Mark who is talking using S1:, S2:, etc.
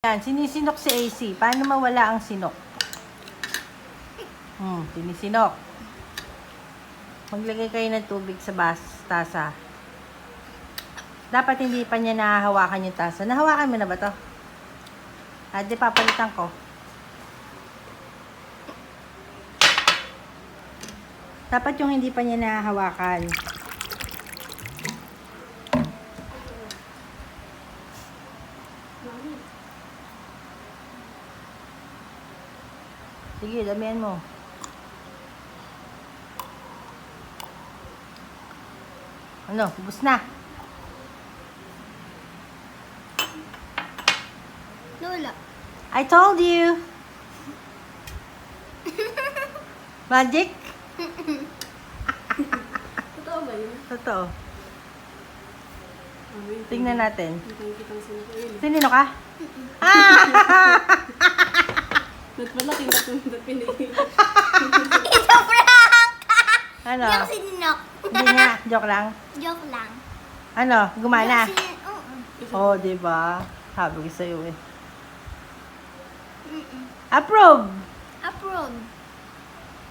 S1: Yan, sinisinok si AC. Paano mawala ang sinok? Sinisinok. Maglagay kayo ng tubig sa tasa. Dapat hindi pa niya nahahawakan yung tasa. Nahawakan mo na ba to? Di papalitan ko. Dapat yung hindi pa niya nahahawakan. Sige, damihan mo. Ano, ubos na.
S2: Lola.
S1: I told you. Magic?
S3: Totoo ba yun?
S1: Totoo.
S3: Wait,
S1: Tingnan natin.
S3: Hindi kitang sinuko yun.
S1: Sinino ka?
S3: Ba't pala kinatundot pinili?
S2: Ito prank!
S1: Ano?
S2: Yung sininok.
S1: Hindi na. Joke lang.
S2: Joke lang.
S1: Ano? Gumana?
S2: Oo.
S1: Oh, diba? Sabi ko sa'yo eh. Approve!
S2: Approve.